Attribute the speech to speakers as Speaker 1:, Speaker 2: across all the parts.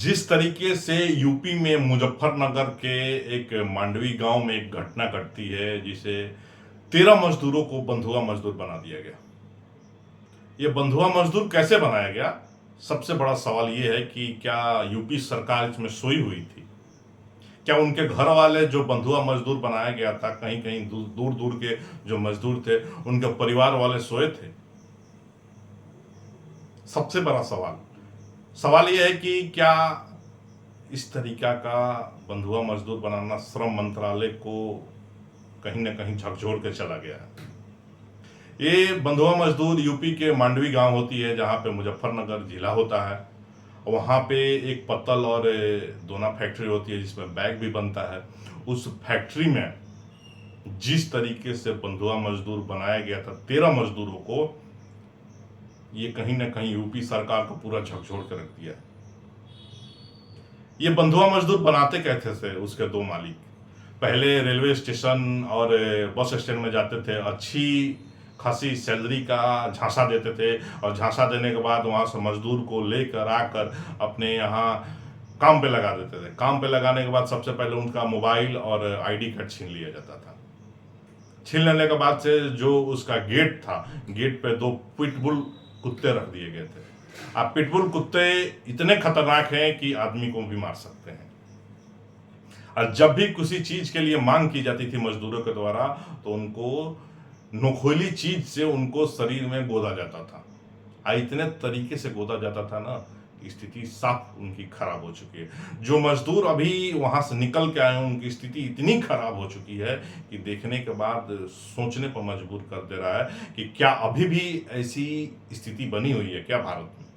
Speaker 1: जिस तरीके से यूपी में मुजफ्फरनगर के एक मांडवी गांव में एक घटना घटती है जिसे 13 मजदूरों को बंधुआ मजदूर बना दिया गया। ये बंधुआ मजदूर कैसे बनाया गया? सबसे बड़ा सवाल ये है कि क्या यूपी सरकार इसमें सोई हुई थी? क्या उनके घर वाले जो बंधुआ मजदूर बनाया गया था, कहीं कहीं दूर दूर के जो मजदूर थे, उनके परिवार वाले सोए थे? सबसे बड़ा सवाल सवाल यह है कि क्या इस तरीका का बंधुआ मजदूर बनाना श्रम मंत्रालय को कहीं ना कहीं झकझोर के चला गया है। ये बंधुआ मजदूर यूपी के मांडवी गांव होती है जहां पे मुजफ्फरनगर जिला होता है। वहां पे एक पत्तल और दोना फैक्ट्री होती है जिसमें बैग भी बनता है। उस फैक्ट्री में जिस तरीके से बंधुआ मजदूर बनाया गया था 13 मजदूरों को, ये कहीं ना कहीं यूपी सरकार को पूरा झकझोर के रख दिया है। ये बंधुआ मजदूर बनाते कैसे थे उसके दो मालिक? पहले रेलवे स्टेशन और बस स्टैंड में जाते थे, अच्छी खासी सैलरी का झांसा देते थे और झांसा देने के बाद वहाँ से मजदूर को लेकर आकर अपने यहाँ काम पे लगा देते थे। काम पे लगाने के बाद सबसे पहले उनका मोबाइल और आईडी कार्ड छीन लिया जाता था। छीन लेने के बाद से जो उसका गेट था, गेट पे दो पिटबुल कुत्ते रख दिए गए थे। अब पिटबुल कुत्ते इतने खतरनाक हैं कि आदमी को भी मार सकते हैं। और जब भी किसी चीज के लिए मांग की जाती थी मजदूरों के द्वारा, तो उनको नोकीली चीज से उनको शरीर में गोदा जाता था। इतने तरीके से गोदा जाता था ना, स्थिति साफ उनकी खराब हो चुकी है। जो मजदूर अभी वहां से निकल के आए उनकी स्थिति इतनी खराब हो चुकी है कि देखने के बाद सोचने पर मजबूर कर दे रहा है कि क्या अभी भी ऐसी स्थिति बनी हुई है क्या भारत में?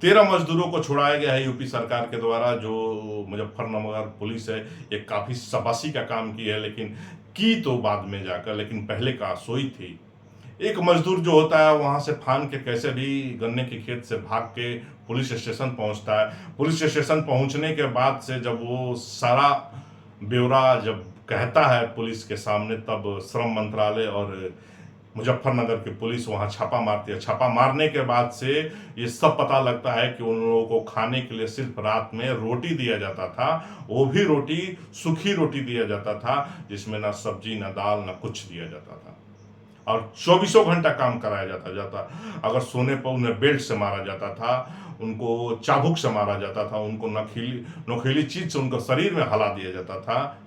Speaker 1: 13 मजदूरों को छुड़ाया गया है यूपी सरकार के द्वारा। जो मुजफ्फरनगर पुलिस है, ये काफी शाबाशी का काम की है, लेकिन की तो बाद में जाकर, लेकिन पहले कहाँ सोई थी। एक मजदूर जो होता है वहां से फान के कैसे भी गन्ने के खेत से भाग के पुलिस स्टेशन पहुंचता है। पुलिस स्टेशन पहुंचने के बाद से जब वो सारा ब्यौरा जब कहता है पुलिस के सामने, तब श्रम मंत्रालय और मुजफ्फरनगर की पुलिस वहां छापा मारती है। छापा मारने के बाद से ये सब पता लगता है कि उन लोगों को खाने के लिए सिर्फ रात में रोटी दिया जाता था। वो भी रोटी सूखी रोटी दिया जाता था जिसमें ना सब्जी ना दाल ना कुछ दिया जाता था। और 24 घंटा काम कराया जाता। अगर सोने पर उन्हें बेल्ट से मारा जाता था, उनको चाबुक से मारा जाता था, उनको नोकीली नोकीली चीज से उनको शरीर में हला दिया जाता था।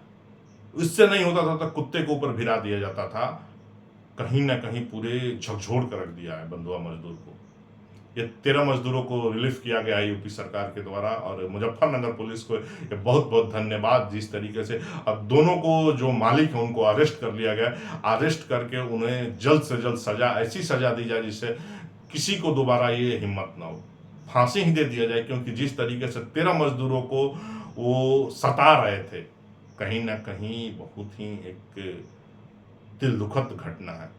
Speaker 1: इससे नहीं होता था तो कुत्ते के ऊपर भिरा दिया जाता था। कहीं ना कहीं पूरे झकझोर कर रख दिया है बंधुआ मजदूर को। ये 13 मजदूरों को रिलीफ किया गया है यूपी सरकार के द्वारा, और मुजफ्फरनगर पुलिस को ये बहुत बहुत धन्यवाद। जिस तरीके से अब दोनों को जो मालिक है उनको अरेस्ट कर लिया गया, अरेस्ट करके उन्हें जल्द से जल्द सजा, ऐसी सजा दी जाए जिससे किसी को दोबारा ये हिम्मत ना हो, फांसी ही दे दिया जाए। क्योंकि जिस तरीके से 13 मजदूरों को वो सता रहे थे, कहीं ना कहीं बहुत ही एक दिल दुखद घटना है।